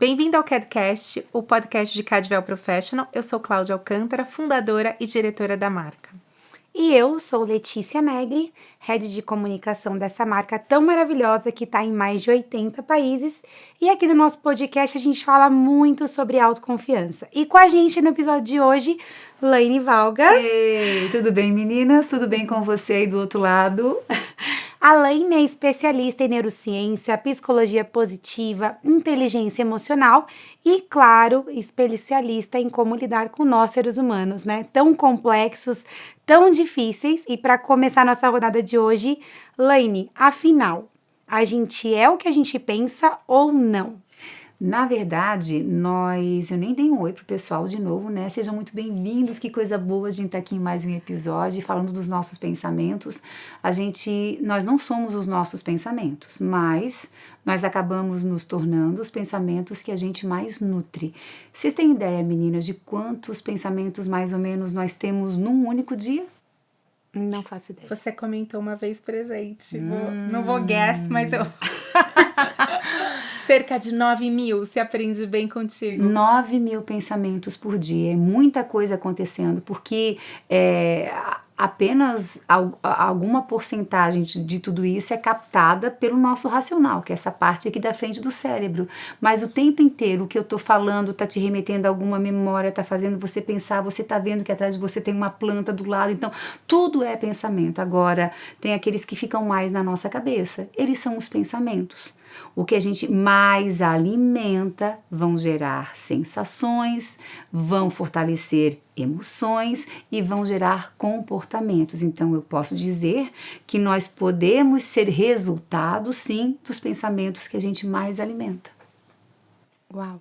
Bem-vindo ao CADcast, o podcast de Cadwell Professional. Eu sou Cláudia Alcântara, fundadora e diretora da marca. E eu sou Letícia Negri, head de comunicação dessa marca tão maravilhosa que está em mais de 80 países. E aqui no nosso podcast a gente fala muito sobre autoconfiança. E com a gente no episódio de hoje, Laine Valgas. Ei, tudo bem, meninas? Tudo bem com você aí do outro lado? A Laine é especialista em neurociência, psicologia positiva, inteligência emocional e, claro, especialista em como lidar com nós, seres humanos, né? Tão complexos, tão difíceis. E para começar nossa rodada de hoje, Laine, afinal, a gente é o que a gente pensa ou não? Na verdade, eu nem dei um oi pro pessoal de novo, né? Sejam muito bem-vindos, que coisa boa a gente tá aqui em mais um episódio falando dos nossos pensamentos. Nós não somos os nossos pensamentos, mas nós acabamos nos tornando os pensamentos que a gente mais nutre. Vocês têm ideia, meninas, de quantos pensamentos mais ou menos nós temos num único dia? Não faço ideia. Você comentou uma vez pra gente. Não vou guess, mas eu... Cerca de 9.000, se aprende bem contigo. 9.000 pensamentos por dia, é muita coisa acontecendo, porque apenas alguma porcentagem de tudo isso é captada pelo nosso racional, que é essa parte aqui da frente do cérebro. Mas o tempo inteiro o que eu tô falando tá te remetendo a alguma memória, tá fazendo você pensar, você tá vendo que atrás de você tem uma planta do lado, então tudo é pensamento. Agora, tem aqueles que ficam mais na nossa cabeça, eles são os pensamentos. O que a gente mais alimenta vão gerar sensações, vão fortalecer emoções e vão gerar comportamentos. Então, eu posso dizer que nós podemos ser resultado, sim, dos pensamentos que a gente mais alimenta. Uau!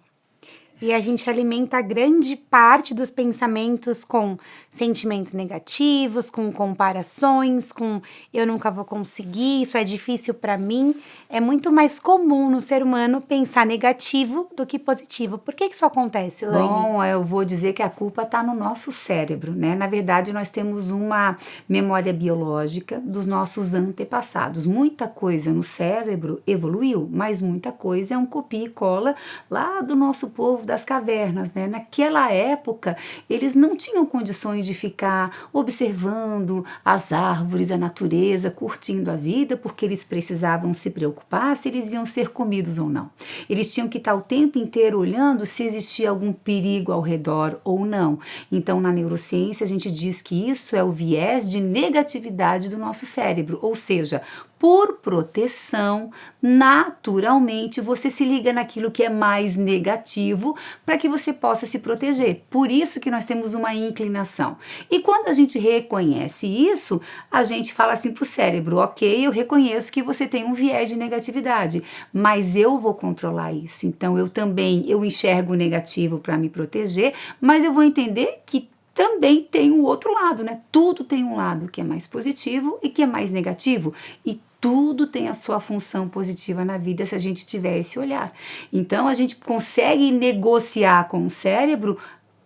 E a gente alimenta grande parte dos pensamentos com sentimentos negativos, com comparações, com eu nunca vou conseguir, isso é difícil para mim. É muito mais comum no ser humano pensar negativo do que positivo. Por que isso acontece, Laine? Bom, eu vou dizer que a culpa está no nosso cérebro, né? Na verdade, nós temos uma memória biológica dos nossos antepassados. Muita coisa no cérebro evoluiu, mas muita coisa é um copia e cola lá do nosso povo das cavernas, né? Naquela época, eles não tinham condições de ficar observando as árvores, a natureza, curtindo a vida, porque eles precisavam se preocupar se eles iam ser comidos ou não. Eles tinham que estar o tempo inteiro olhando se existia algum perigo ao redor ou não. Então, na neurociência, a gente diz que isso é o viés de negatividade do nosso cérebro, ou seja, por proteção, naturalmente você se liga naquilo que é mais negativo para que você possa se proteger. Por isso que nós temos uma inclinação. E quando a gente reconhece isso, a gente fala assim para o cérebro: ok, eu reconheço que você tem um viés de negatividade, mas eu vou controlar isso. Então eu enxergo o negativo para me proteger, mas eu vou entender que também tem um outro lado, né? Tudo tem um lado que é mais positivo e que é mais negativo. E tudo tem a sua função positiva na vida se a gente tiver esse olhar. Então, a gente consegue negociar com o cérebro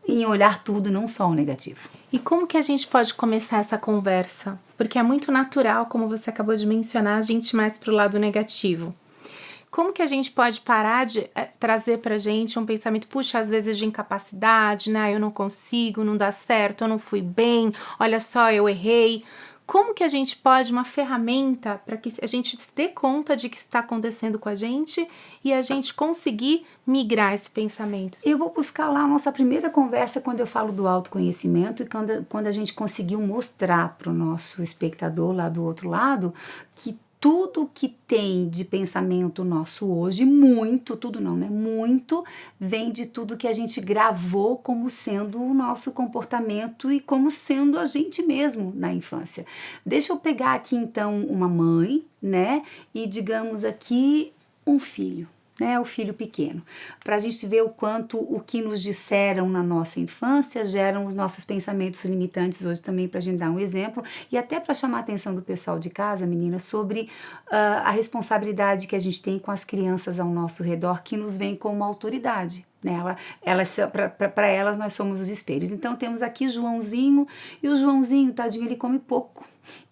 em olhar tudo, não só o negativo. E como que a gente pode começar essa conversa? Porque é muito natural, como você acabou de mencionar, a gente ir mais pro lado negativo. Como que a gente pode parar de trazer pra gente um pensamento, puxa, às vezes de incapacidade, né? Eu não consigo, não dá certo, eu não fui bem, olha só, eu errei. Como que a gente pode, uma ferramenta para que a gente se dê conta de que isso está acontecendo com a gente e a gente conseguir migrar esse pensamento? Eu vou buscar lá a nossa primeira conversa quando eu falo do autoconhecimento e quando a gente conseguiu mostrar para o nosso espectador lá do outro lado que tudo que tem de pensamento nosso hoje, muito, tudo não, né? Muito vem de tudo que a gente gravou como sendo o nosso comportamento e como sendo a gente mesmo na infância. Deixa eu pegar aqui então uma mãe, né? E digamos aqui um filho. Né, o filho pequeno, para a gente ver o quanto o que nos disseram na nossa infância geram os nossos pensamentos limitantes hoje também, para a gente dar um exemplo, e até para chamar a atenção do pessoal de casa, meninas, sobre a responsabilidade que a gente tem com as crianças ao nosso redor, que nos veem como autoridade. Para elas nós somos os espelhos. Então temos aqui Joãozinho, e o Joãozinho, tadinho, ele come pouco,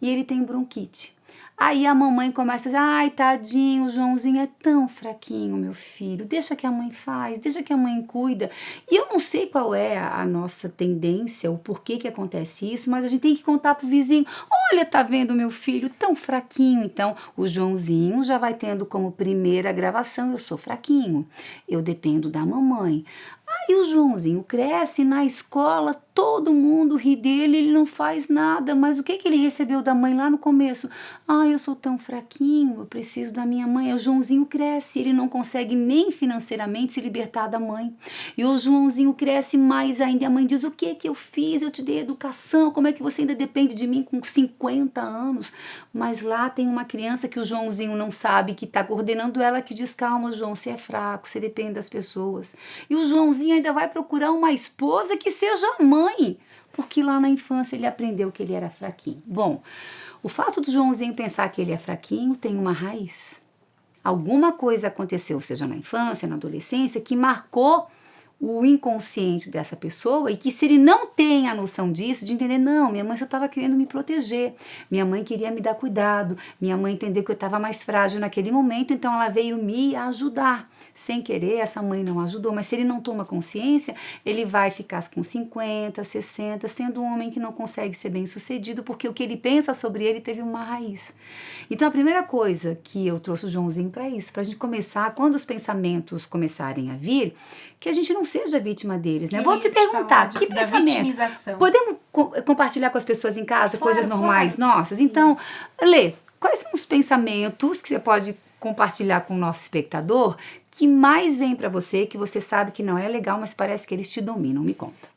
e ele tem bronquite. Aí a mamãe começa a dizer, ai, tadinho, o Joãozinho é tão fraquinho, meu filho, deixa que a mãe faz, deixa que a mãe cuida. E eu não sei qual é a nossa tendência, o porquê que acontece isso, mas a gente tem que contar pro vizinho, olha, tá vendo meu filho tão fraquinho? Então, o Joãozinho já vai tendo como primeira gravação, eu sou fraquinho, eu dependo da mamãe. Aí o Joãozinho cresce na escola, todo mundo ri dele, ele não faz nada, mas o que que ele recebeu da mãe lá no começo? Ah, eu sou tão fraquinho, eu preciso da minha mãe. O Joãozinho cresce, ele não consegue nem financeiramente se libertar da mãe. E o Joãozinho cresce mais ainda, e a mãe diz, o que que eu fiz? Eu te dei educação, como é que você ainda depende de mim com 50 anos? Mas lá tem uma criança que o Joãozinho não sabe, que está coordenando ela, que diz, calma, João, você é fraco, você depende das pessoas. E o Joãozinho ainda vai procurar uma esposa que seja mãe, porque lá na infância ele aprendeu que ele era fraquinho. Bom, o fato do Joãozinho pensar que ele é fraquinho tem uma raiz. Alguma coisa aconteceu, seja na infância, na adolescência, que marcou o inconsciente dessa pessoa e que se ele não tem a noção disso, de entender, não, minha mãe só estava querendo me proteger, minha mãe queria me dar cuidado, minha mãe entendeu que eu estava mais frágil naquele momento, então ela veio me ajudar. Sem querer, essa mãe não ajudou, mas se ele não toma consciência, ele vai ficar com 50, 60, sendo um homem que não consegue ser bem sucedido, porque o que ele pensa sobre ele teve uma raiz. Então a primeira coisa que eu trouxe o Joãozinho para isso, para a gente começar, quando os pensamentos começarem a vir, que a gente não seja vítima deles, né? Vou te perguntar, que pensamento? Podemos compartilhar com as pessoas em casa, claro, coisas normais, claro, nossas? Então, Lê, quais são os pensamentos que você pode compartilhar com o nosso espectador que mais vem para você, que você sabe que não é legal, mas parece que eles te dominam? Me conta.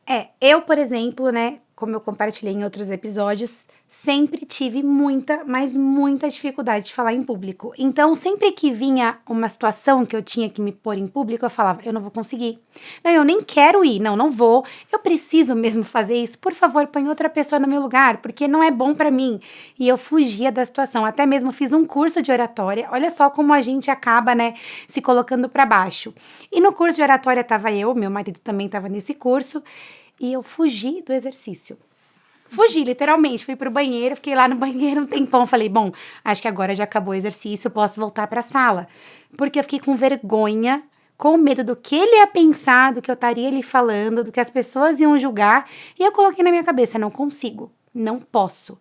Eu, por exemplo, né, como eu compartilhei em outros episódios, sempre tive muita, mas muita dificuldade de falar em público. Então, sempre que vinha uma situação que eu tinha que me pôr em público, eu falava, eu não vou conseguir. Não, eu nem quero ir, não vou. Eu preciso mesmo fazer isso. Por favor, põe outra pessoa no meu lugar, porque não é bom pra mim. E eu fugia da situação. Até mesmo fiz um curso de oratória. Olha só como a gente acaba, né, se colocando pra baixo. E no curso de oratória tava eu, meu marido também tava nesse curso, e eu fugi do exercício. Fugi, literalmente, fui pro banheiro, fiquei lá no banheiro um tempão, falei, bom, acho que agora já acabou o exercício, eu posso voltar pra sala. Porque eu fiquei com vergonha, com medo do que ele ia pensar, do que eu estaria ali falando, do que as pessoas iam julgar, e eu coloquei na minha cabeça, não consigo, não posso.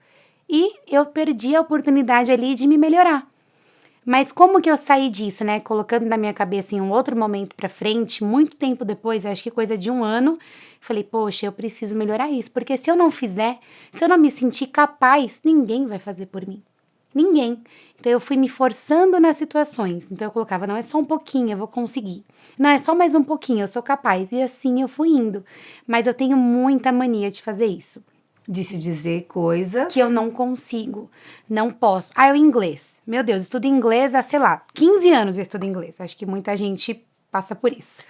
E eu perdi a oportunidade ali de me melhorar. Mas como que eu saí disso, né? Colocando na minha cabeça em um outro momento pra frente, muito tempo depois, acho que coisa de 1 ano, falei, poxa, eu preciso melhorar isso. Porque se eu não fizer, se eu não me sentir capaz, ninguém vai fazer por mim. Ninguém. Então eu fui me forçando nas situações. Então eu colocava, não é só um pouquinho, eu vou conseguir. Não é só mais um pouquinho, eu sou capaz. E assim eu fui indo. Mas eu tenho muita mania de fazer isso. De se dizer coisas que eu não consigo, não posso. O inglês. Meu Deus, estudo inglês há, sei lá, 15 anos eu estudo inglês. Acho que muita gente passa por isso.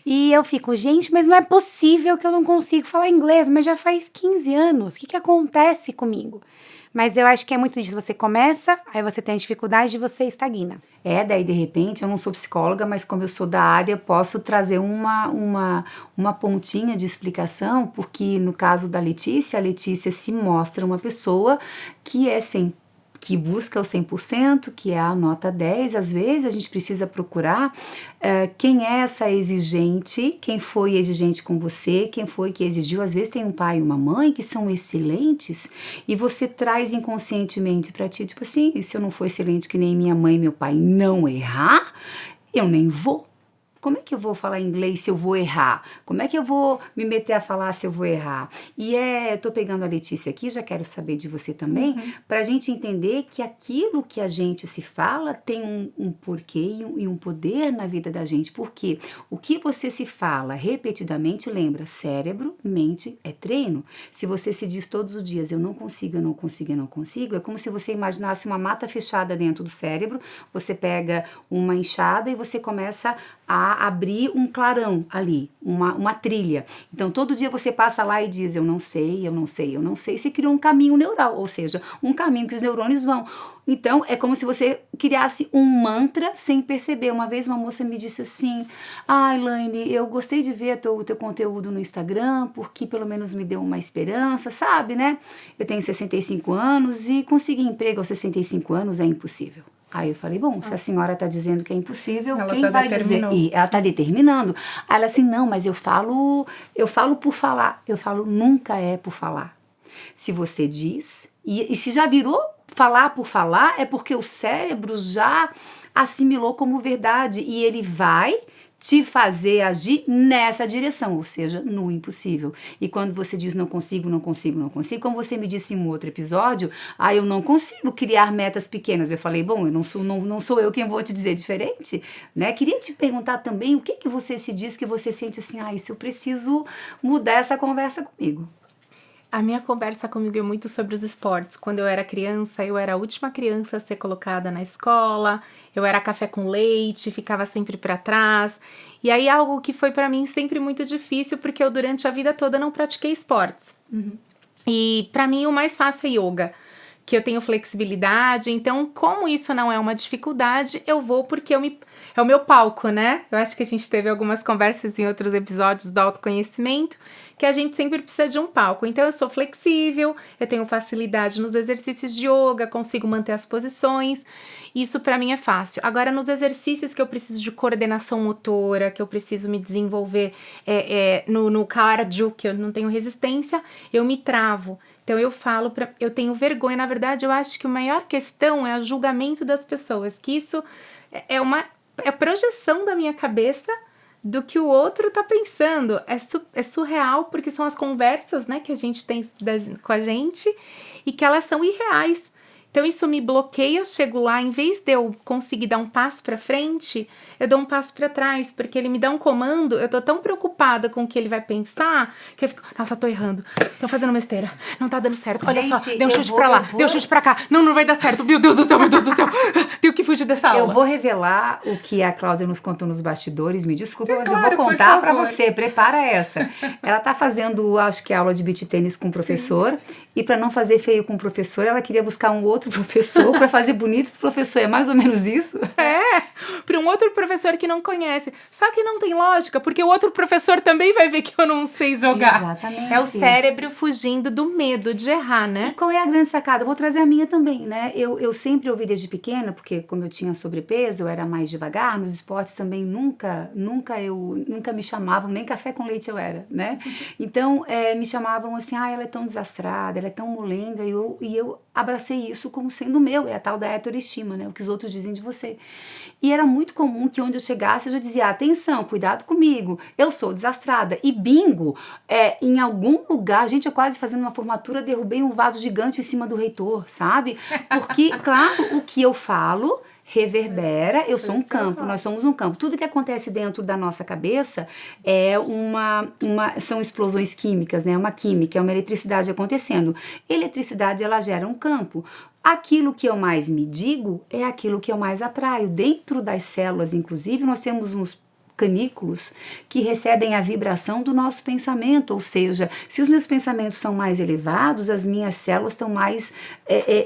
E eu fico, gente, mas não é possível que eu não consigo falar inglês, mas já faz 15 anos. O que acontece comigo? Mas eu acho que é muito disso. Você começa, aí você tem dificuldade e você estagna. Daí de repente, eu não sou psicóloga, mas como eu sou da área, posso trazer uma pontinha de explicação, porque no caso da Letícia, a Letícia se mostra uma pessoa que que busca o 100%, que é a nota 10, às vezes a gente precisa procurar quem é essa exigente, quem foi exigente com você, quem foi que exigiu. Às vezes tem um pai e uma mãe que são excelentes e você traz inconscientemente para ti, tipo assim, se eu não for excelente que nem minha mãe e meu pai não errar, eu nem vou. Como é que eu vou falar inglês se eu vou errar? Como é que eu vou me meter a falar se eu vou errar? E tô pegando a Letícia aqui, já quero saber de você também, para a gente entender que aquilo que a gente se fala tem um porquê e um poder na vida da gente. Porque o que você se fala repetidamente, lembra, cérebro, mente é treino. Se você se diz todos os dias, eu não consigo, eu não consigo, eu não consigo, é como se você imaginasse uma mata fechada dentro do cérebro, você pega uma enxada e você começa a abrir um clarão ali, uma trilha. Então, todo dia você passa lá e diz, eu não sei, eu não sei, eu não sei. Você criou um caminho neural, ou seja, um caminho que os neurônios vão. Então, é como se você criasse um mantra sem perceber. Uma vez uma moça me disse assim, Elaine, eu gostei de ver o teu conteúdo no Instagram, porque pelo menos me deu uma esperança, sabe, né? Eu tenho 65 anos e conseguir emprego aos 65 anos é impossível. Aí eu falei, bom, se a senhora está dizendo que é impossível, Ela quem já vai determinou. dizer? E ela está determinando. Aí ela assim, não, mas eu falo por falar. Eu falo, nunca é por falar. Se você diz, e se já virou falar por falar, é porque o cérebro já assimilou como verdade e ele vai te fazer agir nessa direção, ou seja, no impossível. E quando você diz não consigo, não consigo, não consigo, como você me disse em um outro episódio, eu não consigo criar metas pequenas. Eu falei, bom, eu não sou eu quem vou te dizer diferente, né? Queria te perguntar também o que você se diz que você sente assim, isso eu preciso mudar essa conversa comigo. A minha conversa comigo é muito sobre os esportes. Quando eu era criança, eu era a última criança a ser colocada na escola, eu era café com leite, ficava sempre para trás. E aí algo que foi para mim sempre muito difícil, porque eu durante a vida toda não pratiquei esportes. E para mim o mais fácil é yoga, que eu tenho flexibilidade, então como isso não é uma dificuldade, eu vou porque é o meu palco, né? Eu acho que a gente teve algumas conversas em outros episódios do autoconhecimento, que a gente sempre precisa de um palco. Então eu sou flexível, eu tenho facilidade nos exercícios de yoga, consigo manter as posições, isso pra mim é fácil. Agora nos exercícios que eu preciso de coordenação motora, que eu preciso me desenvolver no cardio, que eu não tenho resistência, eu me travo. Então eu tenho vergonha, na verdade eu acho que a maior questão é o julgamento das pessoas, que isso é projeção da minha cabeça do que o outro tá pensando. É surreal, porque são as conversas, né, que a gente tem com a gente e que elas são irreais. Então isso me bloqueia, eu chego lá, em vez de eu conseguir dar um passo pra frente, eu dou um passo pra trás, porque ele me dá um comando, eu tô tão preocupada com o que ele vai pensar, que eu fico, nossa, tô errando, tô fazendo besteira, não tá dando certo, olha só, deu um chute pra lá, deu um chute pra cá, não vai dar certo, meu Deus do céu, tenho que fugir dessa aula. Eu vou revelar o que a Cláudia nos contou nos bastidores, me desculpa, mas claro, eu vou contar pra você, prepara essa. Ela tá fazendo, acho que aula de beach tênis com o professor, sim. E pra não fazer feio com o professor, ela queria buscar um outro professor para fazer bonito pro professor, é mais ou menos isso? Para um outro professor que não conhece. Só que não tem lógica, porque o outro professor também vai ver que eu não sei jogar. Exatamente. É o cérebro fugindo do medo de errar, né? E qual é a grande sacada? Eu vou trazer a minha também, né? Eu sempre ouvi desde pequena, porque como eu tinha sobrepeso, eu era mais devagar, nos esportes também nunca me chamavam, nem café com leite eu era, né? Então, me chamavam assim, ela é tão desastrada, ela é tão molenga, e eu abracei isso como sendo meu, é a tal da heteroestima, né? O que os outros dizem de você. E era muito comum que onde eu chegasse eu já dizia, atenção, cuidado comigo, eu sou desastrada. E bingo, em algum lugar, gente, eu quase fazendo uma formatura, derrubei um vaso gigante em cima do reitor, sabe? Porque, claro, o que eu falo reverbera, eu sou um campo, nós somos um campo. Tudo que acontece dentro da nossa cabeça são explosões químicas, né? Uma química, é uma eletricidade acontecendo. Eletricidade, ela gera um campo. Aquilo que eu mais me digo é aquilo que eu mais atraio. Dentro das células, inclusive, nós temos uns canículos que recebem a vibração do nosso pensamento, ou seja, se os meus pensamentos são mais elevados, as minhas células estão mais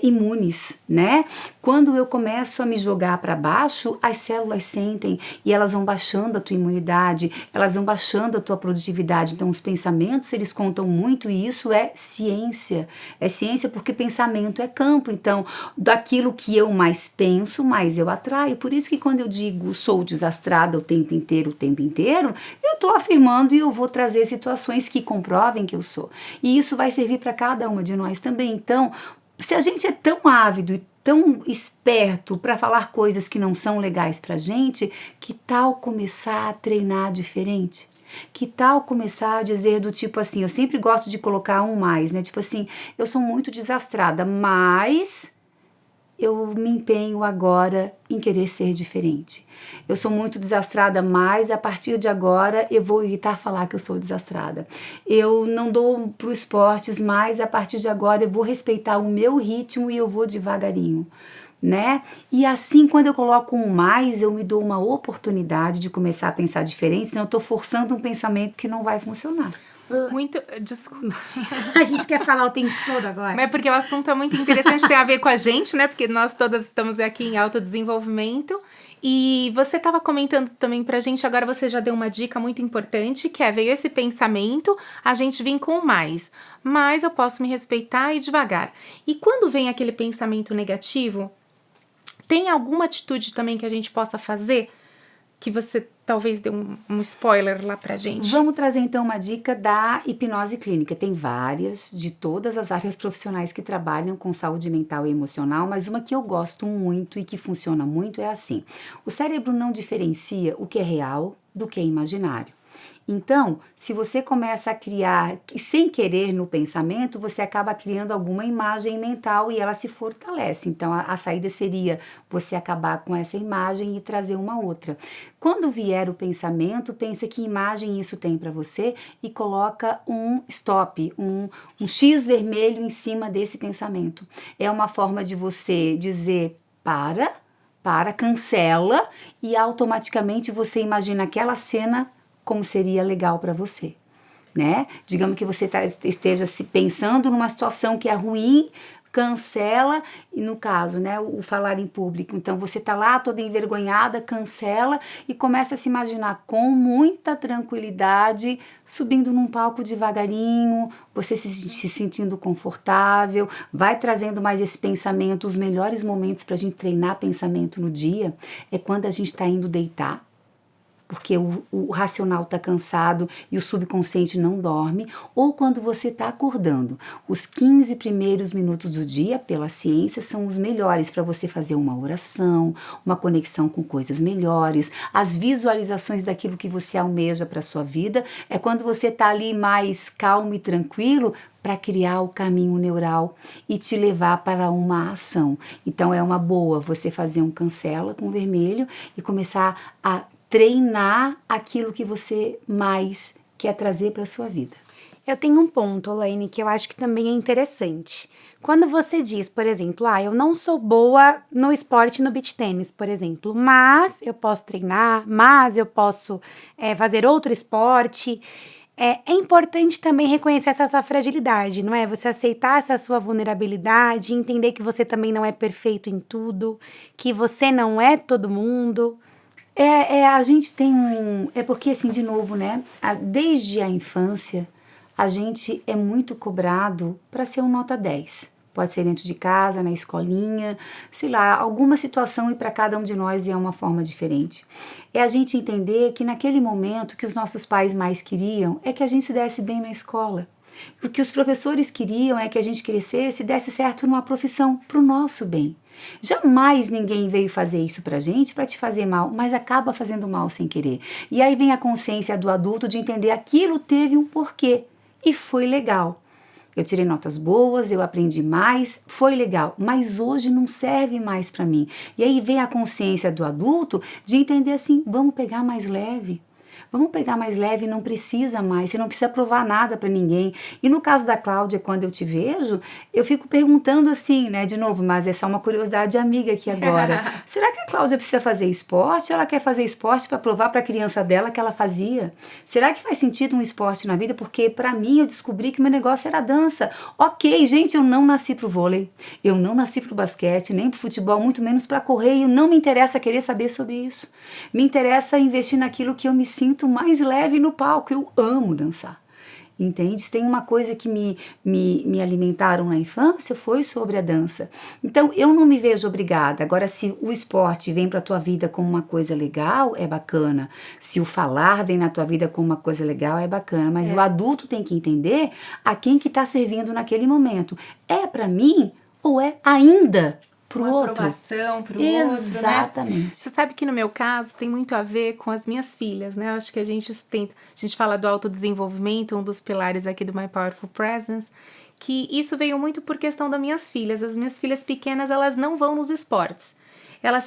imunes, né? Quando eu começo a me jogar para baixo, as células sentem e elas vão baixando a tua imunidade, elas vão baixando a tua produtividade. Então, os pensamentos, eles contam muito e isso é ciência. É ciência porque pensamento é campo. Então, daquilo que eu mais penso, mais eu atraio. Por isso que quando eu digo sou desastrada o tempo inteiro, eu estou afirmando e eu vou trazer situações que comprovem que eu sou. E isso vai servir para cada uma de nós também. Então, se a gente é tão ávido e tão esperto para falar coisas que não são legais pra gente, que tal começar a treinar diferente? Que tal começar a dizer do tipo assim, eu sempre gosto de colocar um mais, né? Tipo assim, eu sou muito desastrada, mas eu me empenho agora em querer ser diferente. Eu sou muito desastrada, mas a partir de agora eu vou evitar falar que eu sou desastrada. Eu não dou para os esportes, mas a partir de agora eu vou respeitar o meu ritmo e eu vou devagarinho. né? E assim, quando eu coloco um mais, eu me dou uma oportunidade de começar a pensar diferente, senão eu tô forçando um pensamento que não vai funcionar. Muito, desculpa. A gente quer falar o tempo todo agora. Mas é porque o assunto é muito interessante, tem a ver com a gente, né? Porque nós todas estamos aqui em autodesenvolvimento. E você estava comentando também pra gente, agora você já deu uma dica muito importante, que é, veio esse pensamento, a gente vem com mais. Mas eu posso me respeitar e devagar. E quando vem aquele pensamento negativo, tem alguma atitude também que a gente possa fazer? Que você talvez dê um spoiler lá pra gente. Vamos trazer então uma dica da hipnose clínica. Tem várias, de todas as áreas profissionais que trabalham com saúde mental e emocional, mas uma que eu gosto muito e que funciona muito é assim. O cérebro não diferencia o que é real do que é imaginário. Então, se você começa a criar, sem querer no pensamento, você acaba criando alguma imagem mental e ela se fortalece. Então, a saída seria você acabar com essa imagem e trazer uma outra. Quando vier o pensamento, pensa que imagem isso tem para você e coloca um stop, um X vermelho em cima desse pensamento. É uma forma de você dizer cancela e automaticamente você imagina aquela cena como seria legal para você, né? Digamos que você esteja se pensando numa situação que é ruim, cancela, e no caso, né, o falar em público. Então, você tá lá toda envergonhada, cancela e começa a se imaginar com muita tranquilidade, subindo num palco devagarinho, você se sentindo confortável, vai trazendo mais esse pensamento. Os melhores momentos para a gente treinar pensamento no dia é quando a gente está indo deitar, porque o racional está cansado e o subconsciente não dorme, ou quando você está acordando. Os 15 primeiros minutos do dia, pela ciência, são os melhores para você fazer uma oração, uma conexão com coisas melhores, as visualizações daquilo que você almeja para a sua vida. É quando você está ali mais calmo e tranquilo para criar o caminho neural e te levar para uma ação. Então é uma boa você fazer um cancela com vermelho e começar a treinar aquilo que você mais quer trazer para a sua vida. Eu tenho um ponto, Elaine, que eu acho que também é interessante. Quando você diz, por exemplo, eu não sou boa no esporte, no beach tênis, por exemplo, mas eu posso treinar, mas eu posso fazer outro esporte. É importante também reconhecer essa sua fragilidade, não é? Você aceitar essa sua vulnerabilidade, entender que você também não é perfeito em tudo, que você não é todo mundo. A gente tem É porque, assim, de novo, né? Desde a infância, a gente é muito cobrado para ser um nota 10. Pode ser dentro de casa, na escolinha, sei lá, alguma situação, e para cada um de nós é uma forma diferente. É a gente entender que naquele momento que os nossos pais mais queriam é que a gente se desse bem na escola. O que os professores queriam é que a gente crescesse e desse certo numa profissão, para o nosso bem. Jamais ninguém veio fazer isso pra gente para te fazer mal, mas acaba fazendo mal sem querer. E aí vem a consciência do adulto de entender aquilo teve um porquê e foi legal. Eu tirei notas boas, eu aprendi mais, foi legal, mas hoje não serve mais para mim. E aí vem a consciência do adulto de entender assim, vamos pegar mais leve. Vamos pegar mais leve, não precisa mais, você não precisa provar nada para ninguém. E no caso da Cláudia, quando eu te vejo, eu fico perguntando assim, né, de novo, mas é só uma curiosidade amiga aqui agora. Será que a Cláudia precisa fazer esporte? Ela quer fazer esporte para provar para a criança dela que ela fazia? Será que faz sentido um esporte na vida? Porque para mim eu descobri que meu negócio era dança. Ok, gente, eu não nasci pro vôlei, eu não nasci pro basquete, nem pro futebol, muito menos para correr, e não me interessa querer saber sobre isso. Me interessa investir naquilo que eu me sinto mais leve no palco. Eu amo dançar, entende? Se tem uma coisa que me alimentaram na infância, foi sobre a dança. Então eu não me vejo obrigada. Agora, se o esporte vem para tua vida como uma coisa legal, é bacana. Se o falar vem na tua vida como uma coisa legal, é bacana. Mas o adulto tem que entender a quem que tá servindo naquele momento. É para mim ou é ainda pro uma outro? aprovação pro Exatamente. outro, né? Você sabe que no meu caso tem muito a ver com as minhas filhas, né? Eu acho que a gente fala do autodesenvolvimento, um dos pilares aqui do My Powerful Presence, que isso veio muito por questão das minhas filhas. As minhas filhas pequenas, elas não vão nos esportes. Elas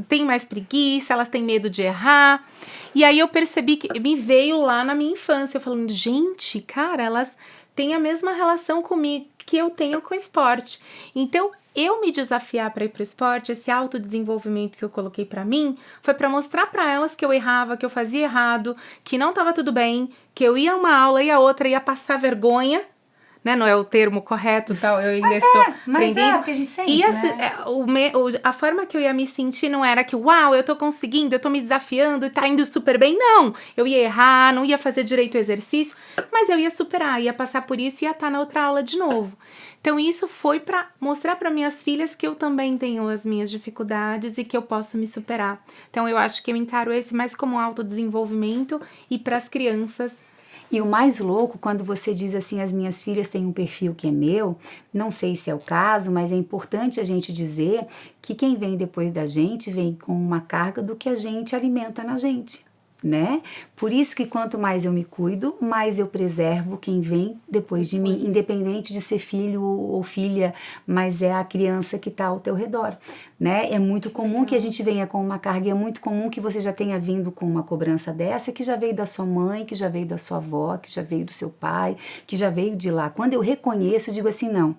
têm mais preguiça, elas têm medo de errar. E aí eu percebi que me veio lá na minha infância, eu falando, gente, cara, elas têm a mesma relação comigo que eu tenho com o esporte. Então, eu me desafiar para ir para o esporte, esse autodesenvolvimento que eu coloquei para mim, foi para mostrar para elas que eu errava, que eu fazia errado, que não estava tudo bem, que eu ia uma aula e a outra ia passar vergonha, né? Não é o termo correto, tal, eu ainda estou aprendendo. Porque a gente sente, E né? a forma que eu ia me sentir não era que, uau, eu tô conseguindo, eu tô me desafiando e tá indo super bem. Não, eu ia errar, não ia fazer direito o exercício, mas eu ia superar, ia passar por isso e ia estar na outra aula de novo. Então, isso foi para mostrar para minhas filhas que eu também tenho as minhas dificuldades e que eu posso me superar. Então, eu acho que eu encaro esse mais como autodesenvolvimento e para as crianças. E o mais louco, quando você diz assim, as minhas filhas têm um perfil que é meu, não sei se é o caso, mas é importante a gente dizer que quem vem depois da gente vem com uma carga do que a gente alimenta na gente, né? Por isso que quanto mais eu me cuido, mais eu preservo quem vem depois de mim, independente de ser filho ou filha, mas é a criança que está ao teu redor, né? É muito comum que a gente venha com uma carga, é muito comum que você já tenha vindo com uma cobrança dessa, que já veio da sua mãe, que já veio da sua avó, que já veio do seu pai, que já veio de lá. Quando eu reconheço, eu digo assim, não,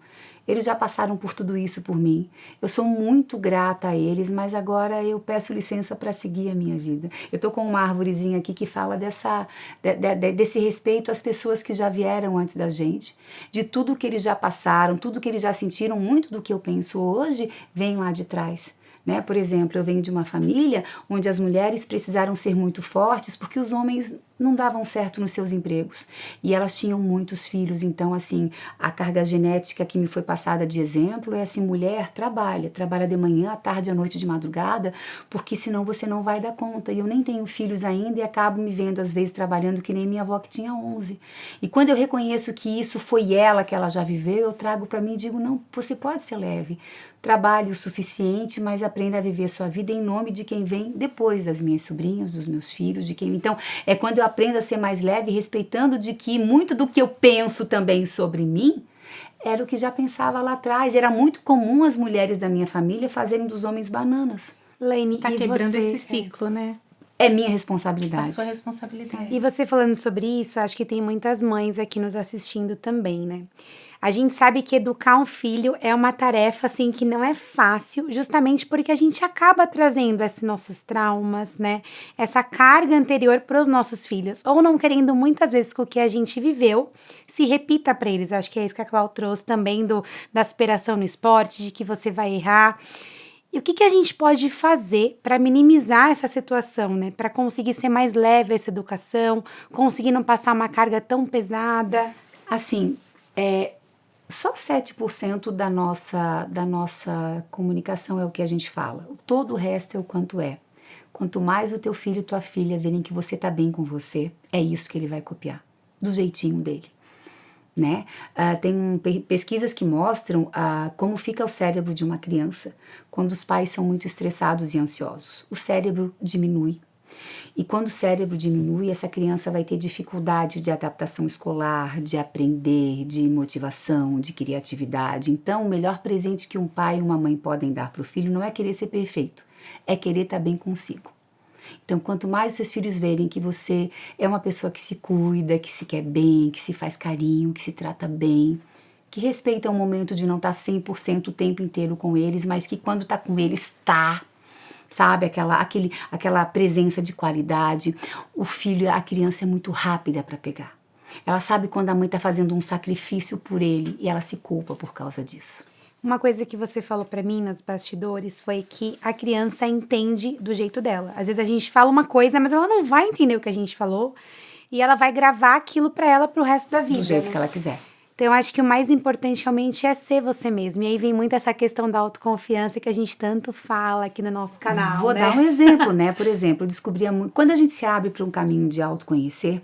eles já passaram por tudo isso por mim. Eu sou muito grata a eles, mas agora eu peço licença para seguir a minha vida. Eu estou com uma árvorezinha aqui que fala desse respeito às pessoas que já vieram antes da gente, de tudo que eles já passaram, tudo que eles já sentiram, muito do que eu penso hoje vem lá de trás. Né? Por exemplo, eu venho de uma família onde as mulheres precisaram ser muito fortes porque os homens não davam certo nos seus empregos e elas tinham muitos filhos. Então, assim, a carga genética que me foi passada de exemplo é assim, mulher, trabalha de manhã, à tarde, à noite, de madrugada, porque senão você não vai dar conta. E eu nem tenho filhos ainda e acabo me vendo às vezes trabalhando que nem minha avó que tinha 11. E quando eu reconheço que isso foi ela que ela já viveu, eu trago para mim e digo, não, você pode ser leve. Trabalhe o suficiente, mas aprenda a viver sua vida em nome de quem vem depois, das minhas sobrinhas, dos meus filhos, de quem... Então, é quando eu aprendo a ser mais leve, respeitando de que muito do que eu penso também sobre mim era o que já pensava lá atrás. Era muito comum as mulheres da minha família fazerem dos homens bananas. Laine, Tá e quebrando você, esse ciclo, né? É minha responsabilidade. A sua responsabilidade. E você falando sobre isso, acho que tem muitas mães aqui nos assistindo também, né? A gente sabe que educar um filho é uma tarefa, assim, que não é fácil, justamente porque a gente acaba trazendo esses nossos traumas, né? Essa carga anterior para os nossos filhos, ou não querendo muitas vezes que o que a gente viveu se repita para eles. Acho que é isso que a Clau trouxe também da superação no esporte, de que você vai errar. E o que a gente pode fazer para minimizar essa situação, né? Para conseguir ser mais leve essa educação, conseguir não passar uma carga tão pesada? Assim, só 7% da nossa comunicação é o que a gente fala. Todo o resto é o quanto é. Quanto mais o teu filho e tua filha verem que você tá bem com você, é isso que ele vai copiar, do jeitinho dele. Né? Tem pesquisas que mostram como fica o cérebro de uma criança quando os pais são muito estressados e ansiosos. O cérebro diminui. E quando o cérebro diminui, essa criança vai ter dificuldade de adaptação escolar, de aprender, de motivação, de criatividade. Então, o melhor presente que um pai e uma mãe podem dar para o filho não é querer ser perfeito, é querer estar bem consigo. Então, quanto mais os seus filhos verem que você é uma pessoa que se cuida, que se quer bem, que se faz carinho, que se trata bem, que respeita o momento de não estar 100% o tempo inteiro com eles, mas que quando está com eles, está, sabe? Aquela presença de qualidade. O filho, a criança é muito rápida para pegar. Ela sabe quando a mãe está fazendo um sacrifício por ele e ela se culpa por causa disso. Uma coisa que você falou pra mim nos bastidores foi que a criança entende do jeito dela. Às vezes a gente fala uma coisa, mas ela não vai entender o que a gente falou e ela vai gravar aquilo pra ela pro resto da vida. Do jeito né? que ela quiser. Então, eu acho que o mais importante realmente é ser você mesmo. E aí vem muito essa questão da autoconfiança que a gente tanto fala aqui no nosso canal, Vou né? dar um exemplo, né? Por exemplo, eu descobri muito... Quando a gente se abre para um caminho de autoconhecer,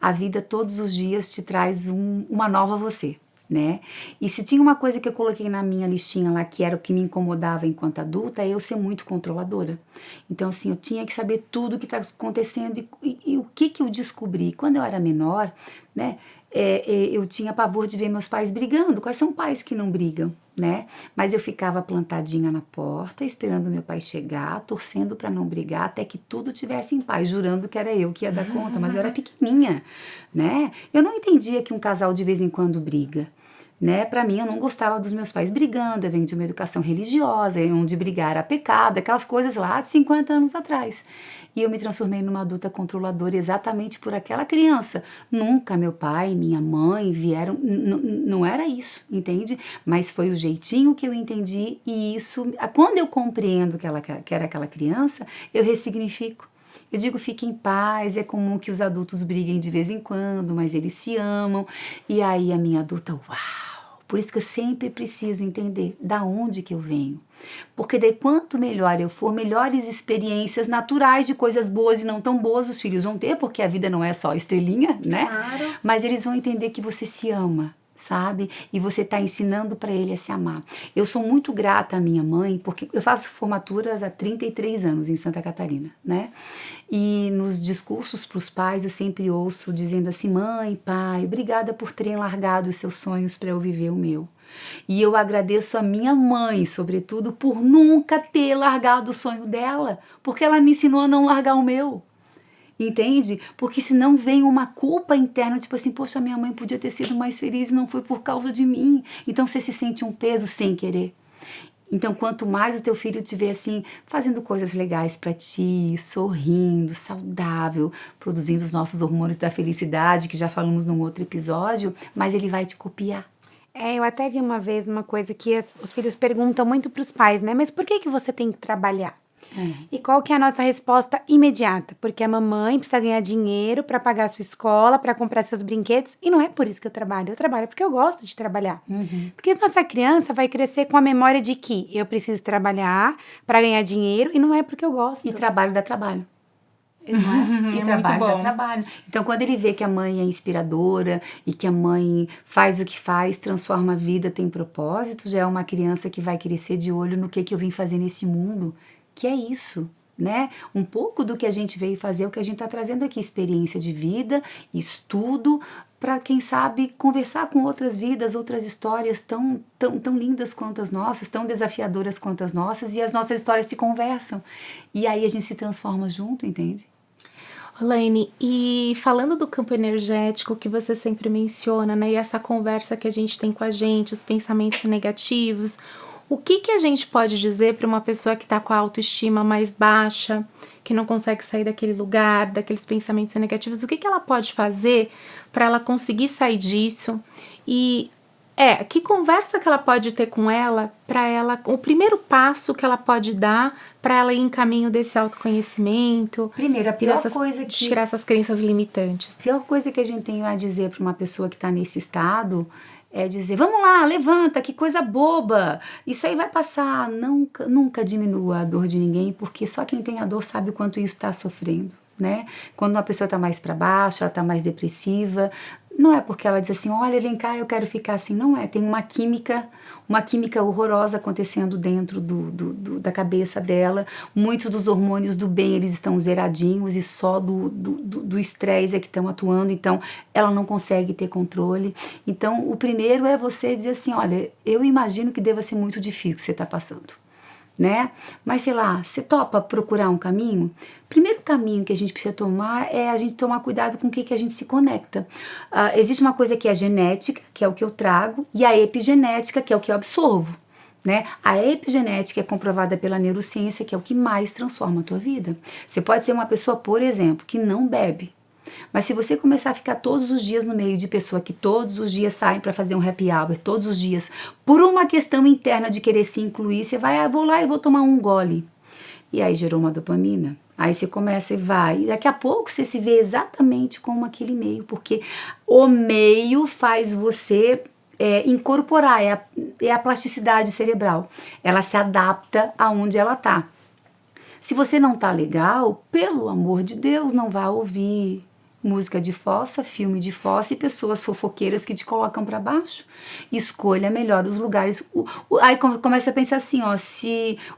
a vida todos os dias te traz uma nova você. Né? E se tinha uma coisa que eu coloquei na minha listinha lá, que era o que me incomodava enquanto adulta, é eu ser muito controladora. Então, assim, eu tinha que saber tudo o que está acontecendo e o que eu descobri. Quando eu era menor, né, eu tinha pavor de ver meus pais brigando. Quais são pais que não brigam, né? Mas eu ficava plantadinha na porta, esperando meu pai chegar, torcendo para não brigar, até que tudo tivesse em paz, jurando que era eu que ia dar conta, mas eu era pequenininha, né? Eu não entendia que um casal de vez em quando briga, né? Para mim, eu não gostava dos meus pais brigando, eu venho de uma educação religiosa, onde brigar era pecado, aquelas coisas lá de 50 anos atrás. E eu me transformei numa adulta controladora exatamente por aquela criança. Nunca meu pai e minha mãe vieram, não era isso, entende? Mas foi o jeitinho que eu entendi e isso, quando eu compreendo que era aquela criança, eu ressignifico. Eu digo, fique em paz, é comum que os adultos briguem de vez em quando, mas eles se amam. E aí a minha adulta, uau! Por isso que eu sempre preciso entender da onde que eu venho. Porque daí quanto melhor eu for, melhores experiências naturais de coisas boas e não tão boas os filhos vão ter, porque a vida não é só estrelinha, né? Claro. Mas eles vão entender que você se ama, sabe? E você está ensinando para ele a se amar. Eu sou muito grata à minha mãe, porque eu faço formaturas há 33 anos em Santa Catarina, né? E nos discursos para os pais eu sempre ouço dizendo assim, mãe, pai, obrigada por terem largado os seus sonhos para eu viver o meu. E eu agradeço a minha mãe, sobretudo, por nunca ter largado o sonho dela, porque ela me ensinou a não largar o meu. Entende? Porque senão vem uma culpa interna, tipo assim, poxa, minha mãe podia ter sido mais feliz e não foi por causa de mim. Então você se sente um peso sem querer. Então quanto mais o teu filho te vê assim, fazendo coisas legais pra ti, sorrindo, saudável, produzindo os nossos hormônios da felicidade, que já falamos num outro episódio, mas ele vai te copiar. Eu até vi uma vez uma coisa que os filhos perguntam muito pros pais, né? Mas por que você tem que trabalhar? E qual que é a nossa resposta imediata? Porque a mamãe precisa ganhar dinheiro para pagar a sua escola, para comprar seus brinquedos. E não é por isso que eu trabalho porque eu gosto de trabalhar. Porque nossa criança vai crescer com a memória de que eu preciso trabalhar para ganhar dinheiro e não é porque eu gosto. E trabalho dá trabalho. Não é? Que trabalho dá trabalho. Então, quando ele vê que a mãe é inspiradora e que a mãe faz o que faz, transforma a vida, tem propósito, já é uma criança que vai crescer de olho no que eu vim fazer nesse mundo. Que é isso, né? Um pouco do que a gente veio fazer, o que a gente está trazendo aqui, experiência de vida, estudo, para quem sabe conversar com outras vidas, outras histórias tão lindas quanto as nossas, tão desafiadoras quanto as nossas, e as nossas histórias se conversam. E aí a gente se transforma junto, entende? Laine, e falando do campo energético que você sempre menciona, né? E essa conversa que a gente tem com a gente, os pensamentos negativos, o que a gente pode dizer para uma pessoa que está com a autoestima mais baixa, que não consegue sair daquele lugar, daqueles pensamentos negativos? O que ela pode fazer para ela conseguir sair disso? E que conversa que ela pode ter com ela, para ela, o primeiro passo que ela pode dar para ela ir em caminho desse autoconhecimento? Primeiro, a pior coisa que... tirar essas crenças limitantes. A pior coisa que a gente tem a dizer para uma pessoa que está nesse estado é dizer, vamos lá, levanta, que coisa boba, isso aí vai passar. Nunca diminua a dor de ninguém, porque só quem tem a dor sabe o quanto isso está sofrendo, né? Quando uma pessoa está mais para baixo, ela está mais depressiva, não é porque ela diz assim, olha, vem cá, eu quero ficar assim, não é, tem uma química horrorosa acontecendo dentro da cabeça dela, muitos dos hormônios do bem, eles estão zeradinhos e só do estresse é que estão atuando, então ela não consegue ter controle. Então o primeiro é você dizer assim, olha, eu imagino que deva ser muito difícil o que você está passando, né? Mas sei lá, você topa procurar um caminho? Primeiro caminho que a gente precisa tomar é a gente tomar cuidado com o que a gente se conecta. Existe uma coisa que é genética, que é o que eu trago, e a epigenética, que é o que eu absorvo, né? A epigenética é comprovada pela neurociência, que é o que mais transforma a tua vida. Você pode ser uma pessoa, por exemplo, que não bebe, mas se você começar a ficar todos os dias no meio de pessoa que todos os dias saem para fazer um happy hour, todos os dias, por uma questão interna de querer se incluir, você vai, vou lá e vou tomar um gole. E aí gerou uma dopamina. Aí você começa e vai. E daqui a pouco você se vê exatamente como aquele meio, porque o meio faz você incorporar, é a plasticidade cerebral. Ela se adapta aonde ela tá. Se você não tá legal, pelo amor de Deus, não vá ouvir música de fossa, filme de fossa e pessoas fofoqueiras que te colocam para baixo. Escolha melhor os lugares. Aí começa a pensar assim, ó,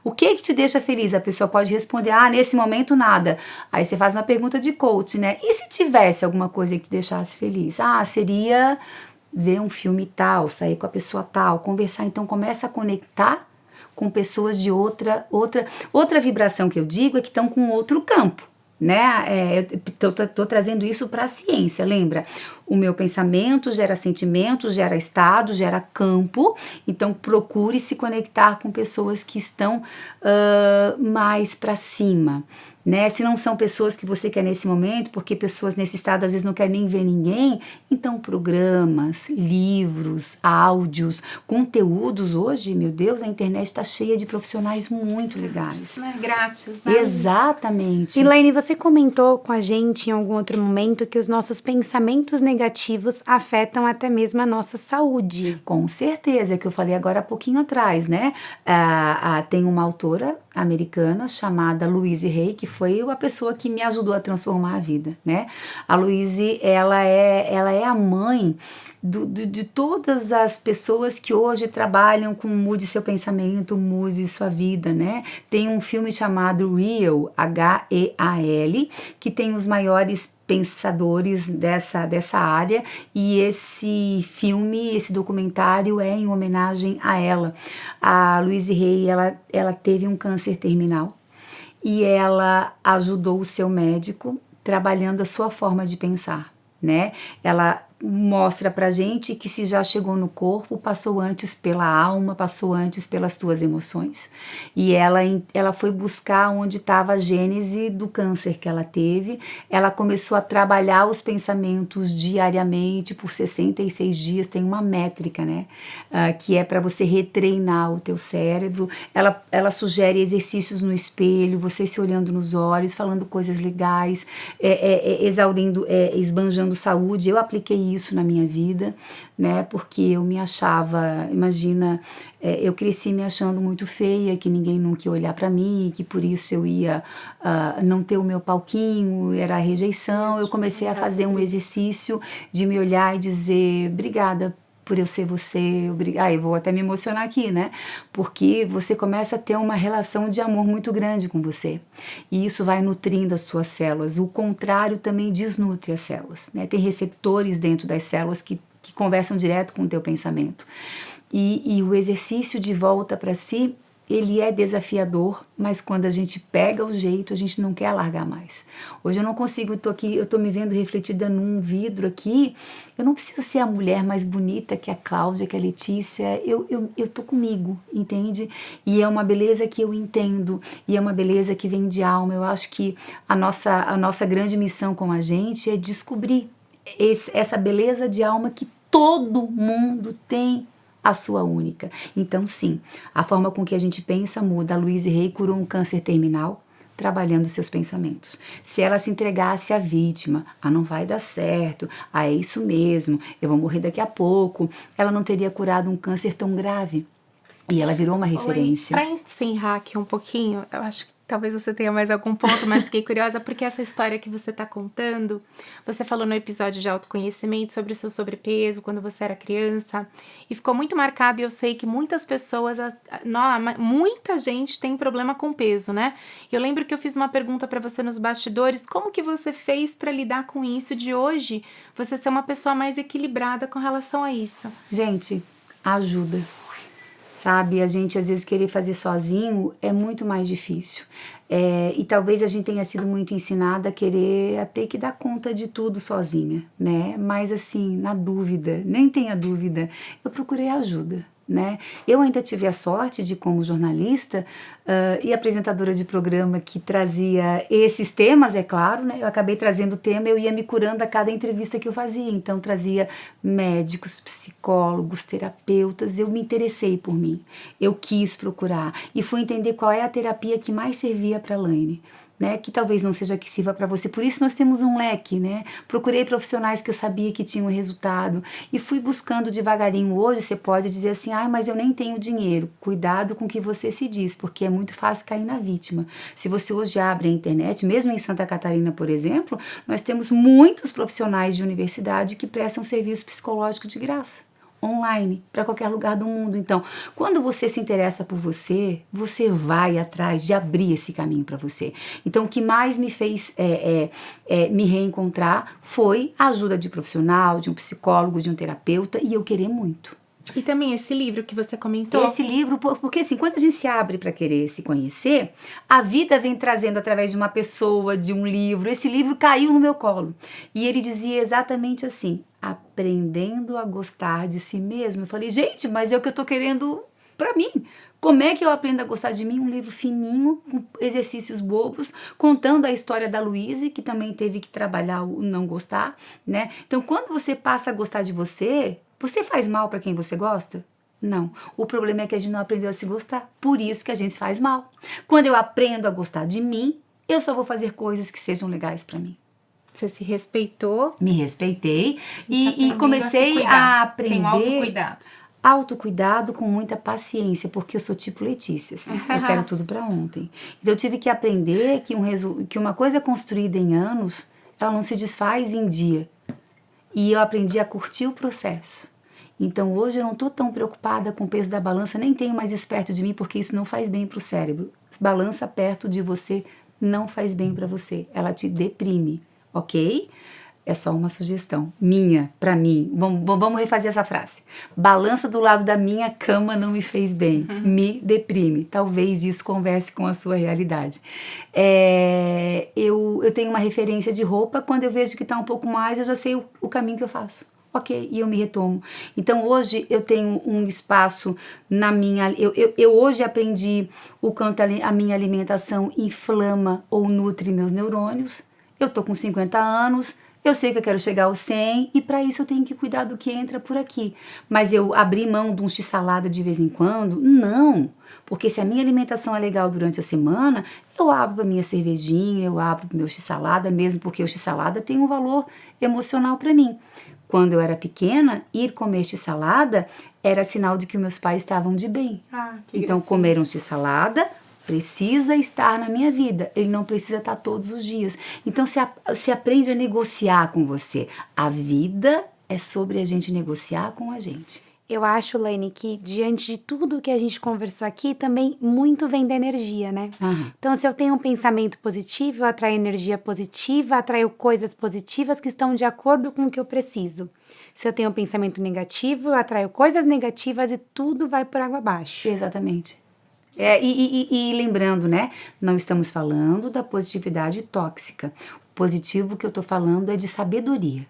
o que te deixa feliz? A pessoa pode responder, nesse momento nada. Aí você faz uma pergunta de coach, né? E se tivesse alguma coisa que te deixasse feliz? Seria ver um filme tal, sair com a pessoa tal, conversar. Então começa a conectar com pessoas de outra vibração que eu digo é que estão com outro campo, né? Eu tô trazendo isso para a ciência, lembra? O meu pensamento gera sentimento, gera estado, gera campo. Então, procure se conectar com pessoas que estão mais para cima. Né? Se não são pessoas que você quer nesse momento, porque pessoas nesse estado às vezes não querem nem ver ninguém, então programas, livros, áudios, conteúdos. Hoje, meu Deus, a internet está cheia de profissionais muito legais. Né? Grátis, né? Exatamente. Elaine, você comentou com a gente em algum outro momento que os nossos pensamentos negativos afetam até mesmo a nossa saúde. Com certeza, que eu falei agora há pouquinho atrás, né? Tem uma autora americana chamada Louise Hay, que foi a pessoa que me ajudou a transformar a vida, né? A Louise, ela é a mãe de todas as pessoas que hoje trabalham com Mude Seu Pensamento, Mude Sua Vida, né? Tem um filme chamado Real, H-E-A-L, que tem os maiores pensadores dessa área, e esse filme, esse documentário é em homenagem a ela. A Louise Hay, ela teve um câncer terminal e ela ajudou o seu médico trabalhando a sua forma de pensar, né? Ela mostra pra gente que se já chegou no corpo, passou antes pela alma, passou antes pelas tuas emoções. E ela foi buscar onde estava a gênese do câncer que ela teve. Ela começou a trabalhar os pensamentos diariamente por 66 dias. Tem uma métrica, né? Que é para você retreinar o teu cérebro. Ela sugere exercícios no espelho, você se olhando nos olhos, falando coisas legais, esbanjando saúde. Eu apliquei isso na minha vida, né? Porque eu me achava, imagina, eu cresci me achando muito feia, que ninguém nunca ia olhar para mim, que por isso eu ia não ter o meu palquinho, era a rejeição. Eu comecei a fazer um exercício de me olhar e dizer obrigada por eu ser você, eu vou até me emocionar aqui, né? Porque você começa a ter uma relação de amor muito grande com você. E isso vai nutrindo as suas células. O contrário também desnutre as células, né? Tem receptores dentro das células que conversam direto com o teu pensamento. E o exercício de volta para si, ele é desafiador, mas quando a gente pega o jeito, a gente não quer largar mais. Hoje eu não consigo, eu tô me vendo refletida num vidro aqui, eu não preciso ser a mulher mais bonita que a Cláudia, que a Letícia, eu tô comigo, entende? E é uma beleza que eu entendo, e é uma beleza que vem de alma. Eu acho que a nossa grande missão com a gente é descobrir essa beleza de alma que todo mundo tem, a sua única. Então, sim, a forma com que a gente pensa muda. A Louise Hay curou um câncer terminal trabalhando seus pensamentos. Se ela se entregasse à vítima, não vai dar certo, é isso mesmo, eu vou morrer daqui a pouco, ela não teria curado um câncer tão grave. E ela virou uma referência. Para encerrar aqui um pouquinho, eu acho que talvez você tenha mais algum ponto, mas fiquei curiosa porque essa história que você está contando, você falou no episódio de autoconhecimento sobre o seu sobrepeso quando você era criança, e ficou muito marcado, e eu sei que muitas pessoas, muita gente tem problema com peso, né? Eu lembro que eu fiz uma pergunta para você nos bastidores, como que você fez para lidar com isso, de hoje você ser uma pessoa mais equilibrada com relação a isso? Gente, ajuda. Sabe, a gente às vezes querer fazer sozinho é muito mais difícil. E talvez a gente tenha sido muito ensinada a ter que dar conta de tudo sozinha, né? Mas assim, na dúvida, nem tenha dúvida, eu procurei ajuda, né? Eu ainda tive a sorte de, como jornalista e apresentadora de programa que trazia esses temas, é claro, né? Eu acabei trazendo o tema, eu ia me curando a cada entrevista que eu fazia. Então, trazia médicos, psicólogos, terapeutas. Eu me interessei por mim. Eu quis procurar e fui entender qual é a terapia que mais servia para a Elaine, né, que talvez não seja que sirva para você. Por isso nós temos um leque, né? Procurei profissionais que eu sabia que tinham resultado e fui buscando devagarinho. Hoje você pode dizer assim, mas eu nem tenho dinheiro. Cuidado com o que você se diz, porque é muito fácil cair na vítima. Se você hoje abre a internet, mesmo em Santa Catarina, por exemplo, nós temos muitos profissionais de universidade que prestam serviço psicológico de graça, online, para qualquer lugar do mundo. Então, quando você se interessa por você, você vai atrás de abrir esse caminho para você. Então, o que mais me fez me reencontrar foi a ajuda de profissional, de um psicólogo, de um terapeuta, e eu querer muito. E também esse livro que você comentou. Esse livro, porque assim, quando a gente se abre para querer se conhecer, a vida vem trazendo através de uma pessoa, de um livro. Esse livro caiu no meu colo. E ele dizia exatamente assim, aprendendo a gostar de si mesmo. Eu falei, gente, mas é o que eu tô querendo para mim. Como é que eu aprendo a gostar de mim? Um livro fininho, com exercícios bobos, contando a história da Luíse, que também teve que trabalhar o não gostar, né? Então, quando você passa a gostar de você, você faz mal para quem você gosta? Não. O problema é que a gente não aprendeu a se gostar. Por isso que a gente se faz mal. Quando eu aprendo a gostar de mim, eu só vou fazer coisas que sejam legais para mim. Você se respeitou. Me respeitei e aprendendo comecei se cuidar. a aprender. Tem um autocuidado. Autocuidado com muita paciência, porque eu sou tipo Letícia, assim, eu quero tudo para ontem. Então eu tive que aprender que uma coisa construída em anos, ela não se desfaz em dia. E eu aprendi a curtir o processo. Então hoje eu não estou tão preocupada com o peso da balança, nem tenho mais isso perto de mim, porque isso não faz bem para o cérebro. Balança perto de você não faz bem para você, ela te deprime, ok? É só uma sugestão minha, pra mim. Vamos refazer essa frase. Balança do lado da minha cama não me fez bem. Me deprime. Talvez isso converse com a sua realidade. Eu tenho uma referência de roupa. Quando eu vejo que tá um pouco mais, eu já sei o caminho que eu faço. Ok, e eu me retomo. Então hoje eu tenho um espaço na minha... Eu hoje aprendi o quanto a minha alimentação inflama ou nutre meus neurônios. Eu tô com 50 anos... Eu sei que eu quero chegar aos 100 e para isso eu tenho que cuidar do que entra por aqui. Mas eu abrir mão de um x-salada de vez em quando? Não. Porque se a minha alimentação é legal durante a semana, eu abro a minha cervejinha, eu abro o meu x-salada, mesmo porque o x-salada tem um valor emocional para mim. Quando eu era pequena, ir comer x-salada era sinal de que meus pais estavam de bem. Então, comer um x-salada precisa estar na minha vida, ele não precisa estar todos os dias. Então, se aprende a negociar com você. A vida é sobre a gente negociar com a gente. Eu acho, Laine, que diante de tudo que a gente conversou aqui, também muito vem da energia, né? Então, se eu tenho um pensamento positivo, eu atraio energia positiva, atraio coisas positivas que estão de acordo com o que eu preciso. Se eu tenho um pensamento negativo, eu atraio coisas negativas e tudo vai por água abaixo. Exatamente. E lembrando, né? Não estamos falando da positividade tóxica. O positivo que eu tô falando é de sabedoria.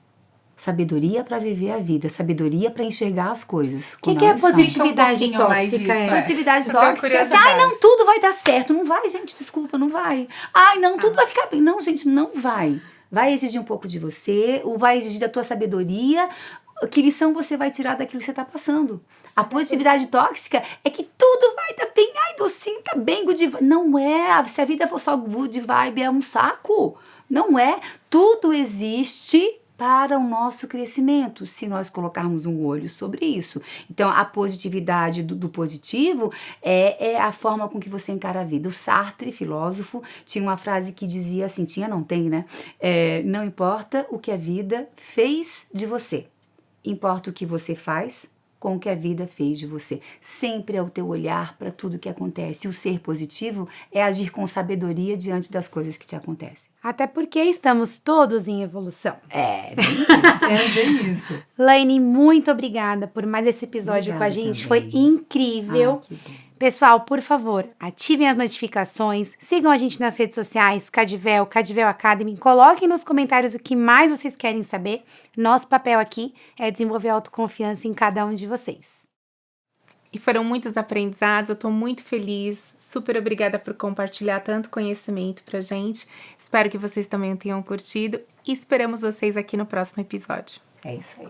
Sabedoria para viver a vida, sabedoria para enxergar as coisas. O que é positividade tóxica? Positividade tóxica é ai, não, tudo vai dar certo. Não vai, gente, desculpa, não vai. Ai, não, tudo vai ficar bem. Não, gente, não vai. Vai exigir um pouco de você, ou vai exigir da tua sabedoria. Que lição você vai tirar daquilo que você está passando? A positividade tóxica é que tudo vai dar bem. Ai, docinho, tá bem, good vibe. Não é. Se a vida for só good vibe, é um saco. Não é. Tudo existe para o nosso crescimento, se nós colocarmos um olho sobre isso. Então, a positividade do positivo é a forma com que você encara a vida. O Sartre, filósofo, tinha uma frase que dizia assim, não tem, né? Não importa o que a vida fez de você, importa o que você faz com o que a vida fez de você. Sempre é o teu olhar para tudo que acontece. O ser positivo é agir com sabedoria diante das coisas que te acontecem. Até porque estamos todos em evolução. Bem isso. Laine, muito obrigada por mais esse episódio com a gente. Também. Foi incrível. Que bom. Pessoal, por favor, ativem as notificações, sigam a gente nas redes sociais, Cadivel Academy, coloquem nos comentários o que mais vocês querem saber. Nosso papel aqui é desenvolver autoconfiança em cada um de vocês. E foram muitos aprendizados, eu tô muito feliz, super obrigada por compartilhar tanto conhecimento pra gente. Espero que vocês também tenham curtido e esperamos vocês aqui no próximo episódio. É isso aí.